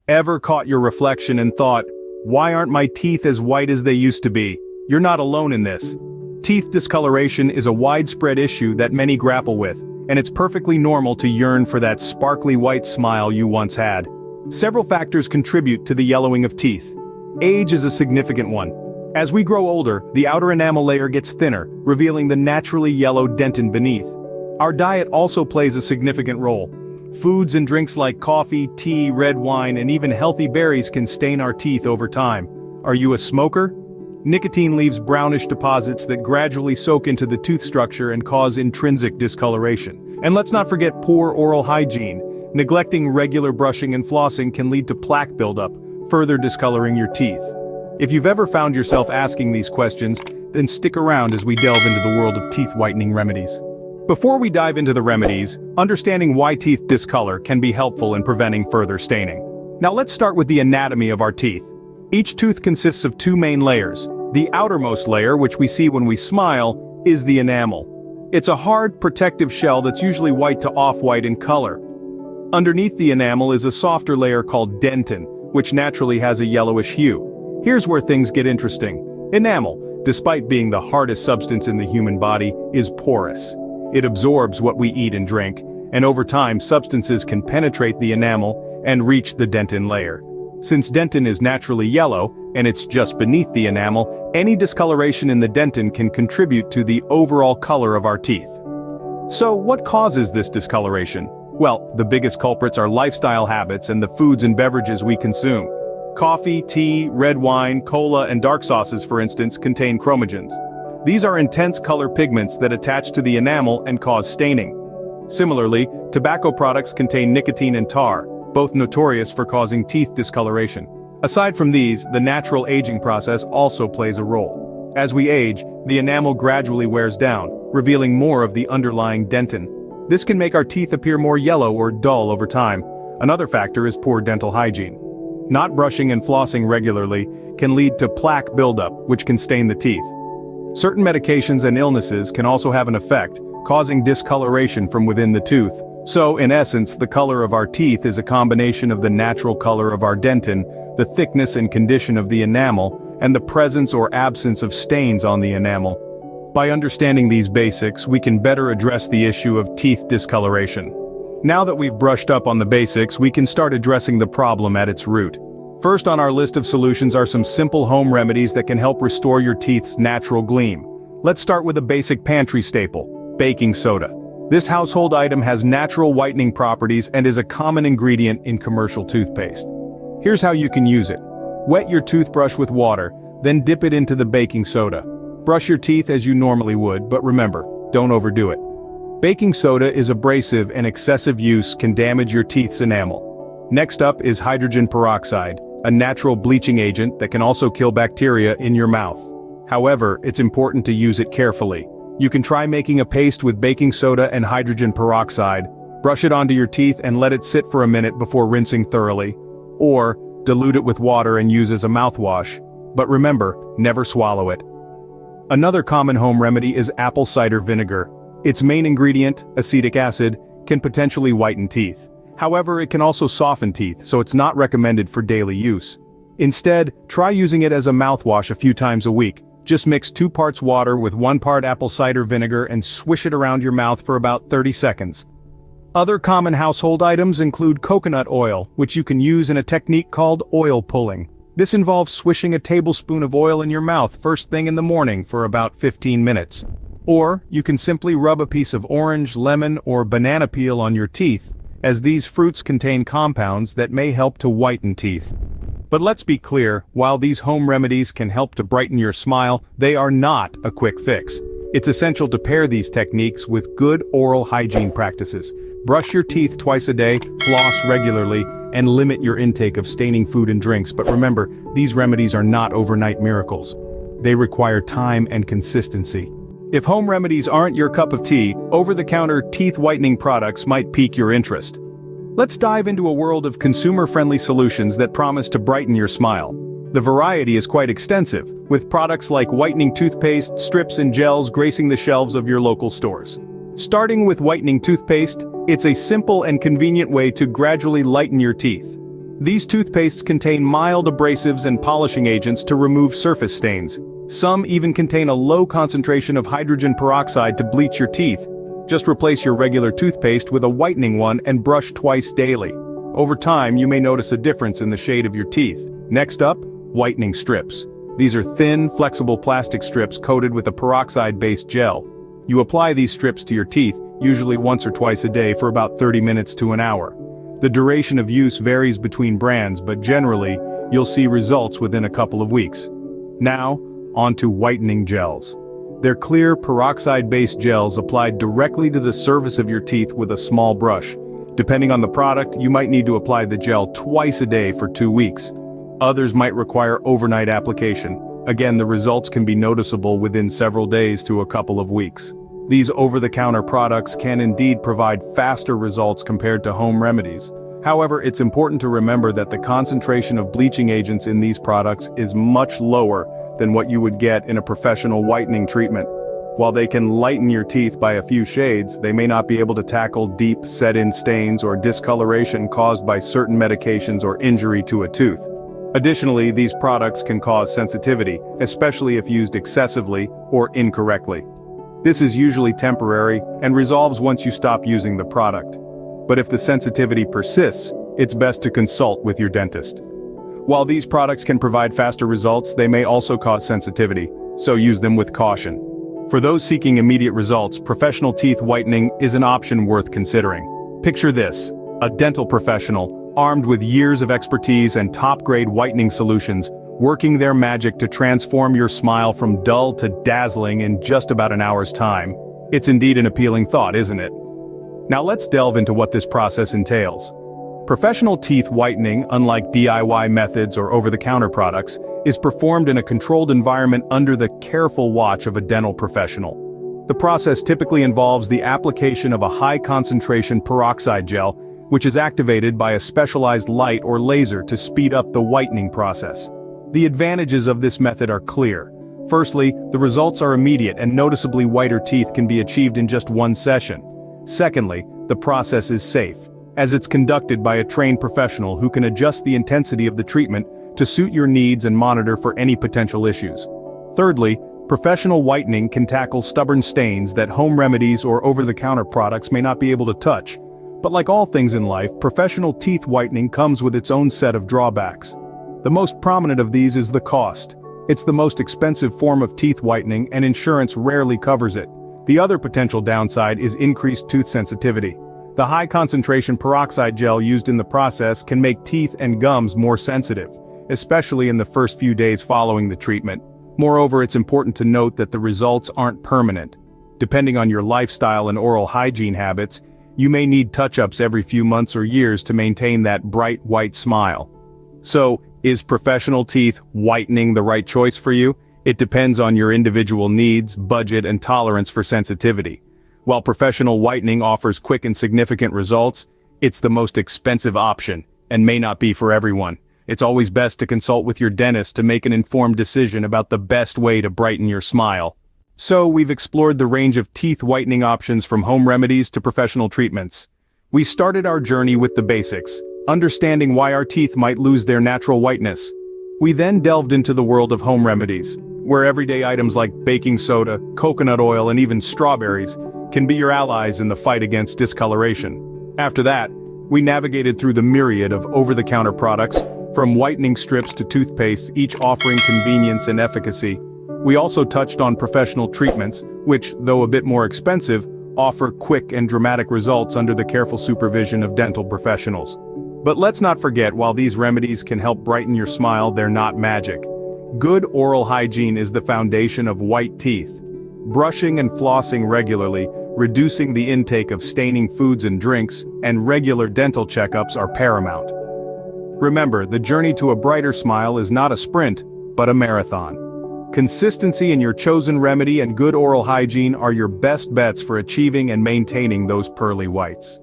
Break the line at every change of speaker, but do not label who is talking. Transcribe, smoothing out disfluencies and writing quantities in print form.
Ever caught your reflection and thought, why aren't my teeth as white as they used to be? You're not alone in this. Teeth discoloration is a widespread issue that many grapple with, and it's perfectly normal to yearn for that sparkly white smile you once had. Several factors contribute to the yellowing of teeth. Age is a significant one. As we grow older, the outer enamel layer gets thinner, revealing the naturally yellow dentin beneath. Our diet also plays a significant role. Foods and drinks like coffee, tea, red wine, and even healthy berries can stain our teeth over time. Are you a smoker? Nicotine leaves brownish deposits that gradually soak into the tooth structure and cause intrinsic discoloration. And let's not forget poor oral hygiene. Neglecting regular brushing and flossing can lead to plaque buildup, further discoloring your teeth. If you've ever found yourself asking these questions, then stick around as we delve into the world of teeth whitening remedies. Before we dive into the remedies, understanding why teeth discolor can be helpful in preventing further staining. Now let's start with the anatomy of our teeth. Each tooth consists of two main layers. The outermost layer, which we see when we smile, is the enamel. It's a hard, protective shell that's usually white to off-white in color. Underneath the enamel is a softer layer called dentin, which naturally has a yellowish hue. Here's where things get interesting. Enamel, despite being the hardest substance in the human body, is porous. It absorbs what we eat and drink, and over time substances can penetrate the enamel and reach the dentin layer. Since dentin is naturally yellow, and it's just beneath the enamel, any discoloration in the dentin can contribute to the overall color of our teeth. So what causes this discoloration? Well, the biggest culprits are lifestyle habits and the foods and beverages we consume. Coffee, tea, red wine, cola, and dark sauces, for instance, contain chromogens. These are intense color pigments that attach to the enamel and cause staining. Similarly, tobacco products contain nicotine and tar, both notorious for causing teeth discoloration. Aside from these, the natural aging process also plays a role. As we age, the enamel gradually wears down, revealing more of the underlying dentin. This can make our teeth appear more yellow or dull over time. Another factor is poor dental hygiene. Not brushing and flossing regularly can lead to plaque buildup, which can stain the teeth. Certain medications and illnesses can also have an effect, causing discoloration from within the tooth. So, in essence, the color of our teeth is a combination of the natural color of our dentin, the thickness and condition of the enamel, and the presence or absence of stains on the enamel. By understanding these basics, we can better address the issue of teeth discoloration. Now that we've brushed up on the basics, we can start addressing the problem at its root. First on our list of solutions are some simple home remedies that can help restore your teeth's natural gleam. Let's start with a basic pantry staple, baking soda. This household item has natural whitening properties and is a common ingredient in commercial toothpaste. Here's how you can use it. Wet your toothbrush with water, then dip it into the baking soda. Brush your teeth as you normally would, but remember, don't overdo it. Baking soda is abrasive and excessive use can damage your teeth's enamel. Next up is hydrogen peroxide, a natural bleaching agent that can also kill bacteria in your mouth. However, it's important to use it carefully. You can try making a paste with baking soda and hydrogen peroxide, brush it onto your teeth and let it sit for a minute before rinsing thoroughly, or dilute it with water and use as a mouthwash. But remember, never swallow it. Another common home remedy is apple cider vinegar. Its main ingredient, acetic acid, can potentially whiten teeth. However, it can also soften teeth, so it's not recommended for daily use. Instead, try using it as a mouthwash a few times a week. Just mix 2 parts water with 1 part apple cider vinegar and swish it around your mouth for about 30 seconds. Other common household items include coconut oil, which you can use in a technique called oil pulling. This involves swishing a tablespoon of oil in your mouth first thing in the morning for about 15 minutes. Or, you can simply rub a piece of orange, lemon, or banana peel on your teeth, as these fruits contain compounds that may help to whiten teeth. But let's be clear, while these home remedies can help to brighten your smile, they are not a quick fix. It's essential to pair these techniques with good oral hygiene practices. Brush your teeth twice a day, floss regularly, and limit your intake of staining food and drinks. But remember, these remedies are not overnight miracles. They require time and consistency. If home remedies aren't your cup of tea, over-the-counter teeth whitening products might pique your interest. Let's dive into a world of consumer-friendly solutions that promise to brighten your smile. The variety is quite extensive, with products like whitening toothpaste, strips and gels gracing the shelves of your local stores. Starting with whitening toothpaste, it's a simple and convenient way to gradually lighten your teeth. These toothpastes contain mild abrasives and polishing agents to remove surface stains. Some even contain a low concentration of hydrogen peroxide to bleach your teeth. Just replace your regular toothpaste with a whitening one and brush twice daily. Over time, you may notice a difference in the shade of your teeth. Next up, whitening strips. These are thin, flexible plastic strips coated with a peroxide-based gel. You apply these strips to your teeth, usually once or twice a day for about 30 minutes to an hour. The duration of use varies between brands, but generally, you'll see results within a couple of weeks. Now, onto whitening gels. They're clear, peroxide-based gels applied directly to the surface of your teeth with a small brush. Depending on the product, you might need to apply the gel twice a day for 2 weeks. Others might require overnight application. Again, the results can be noticeable within several days to a couple of weeks. These over-the-counter products can indeed provide faster results compared to home remedies. However, it's important to remember that the concentration of bleaching agents in these products is much lower than what you would get in a professional whitening treatment. While they can lighten your teeth by a few shades, they may not be able to tackle deep, set-in stains or discoloration caused by certain medications or injury to a tooth. Additionally, these products can cause sensitivity, especially if used excessively or incorrectly. This is usually temporary and resolves once you stop using the product. But if the sensitivity persists, it's best to consult with your dentist. While these products can provide faster results, they may also cause sensitivity, so use them with caution. For those seeking immediate results, professional teeth whitening is an option worth considering. Picture this: a dental professional, armed with years of expertise and top-grade whitening solutions, working their magic to transform your smile from dull to dazzling in just about an hour's time. It's indeed an appealing thought, isn't it? Now let's delve into what this process entails. Professional teeth whitening, unlike DIY methods or over-the-counter products, is performed in a controlled environment under the careful watch of a dental professional. The process typically involves the application of a high-concentration peroxide gel, which is activated by a specialized light or laser to speed up the whitening process. The advantages of this method are clear. Firstly, the results are immediate and noticeably whiter teeth can be achieved in just one session. Secondly, the process is safe, as it's conducted by a trained professional who can adjust the intensity of the treatment to suit your needs and monitor for any potential issues. Thirdly, professional whitening can tackle stubborn stains that home remedies or over-the-counter products may not be able to touch. But like all things in life, professional teeth whitening comes with its own set of drawbacks. The most prominent of these is the cost. It's the most expensive form of teeth whitening and insurance rarely covers it. The other potential downside is increased tooth sensitivity. The high-concentration peroxide gel used in the process can make teeth and gums more sensitive, especially in the first few days following the treatment. Moreover, it's important to note that the results aren't permanent. Depending on your lifestyle and oral hygiene habits, you may need touch-ups every few months or years to maintain that bright white smile. So, is professional teeth whitening the right choice for you? It depends on your individual needs, budget, and tolerance for sensitivity. While professional whitening offers quick and significant results, it's the most expensive option, and may not be for everyone. It's always best to consult with your dentist to make an informed decision about the best way to brighten your smile. So, we've explored the range of teeth whitening options from home remedies to professional treatments. We started our journey with the basics, understanding why our teeth might lose their natural whiteness. We then delved into the world of home remedies, where everyday items like baking soda, coconut oil, and even strawberries can be your allies in the fight against discoloration. After that, we navigated through the myriad of over-the-counter products, from whitening strips to toothpaste, each offering convenience and efficacy. We also touched on professional treatments, which, though a bit more expensive, offer quick and dramatic results under the careful supervision of dental professionals. But let's not forget, while these remedies can help brighten your smile, they're not magic. Good oral hygiene is the foundation of white teeth. Brushing and flossing regularly, reducing the intake of staining foods and drinks, and regular dental checkups are paramount. Remember, the journey to a brighter smile is not a sprint, but a marathon. Consistency in your chosen remedy and good oral hygiene are your best bets for achieving and maintaining those pearly whites.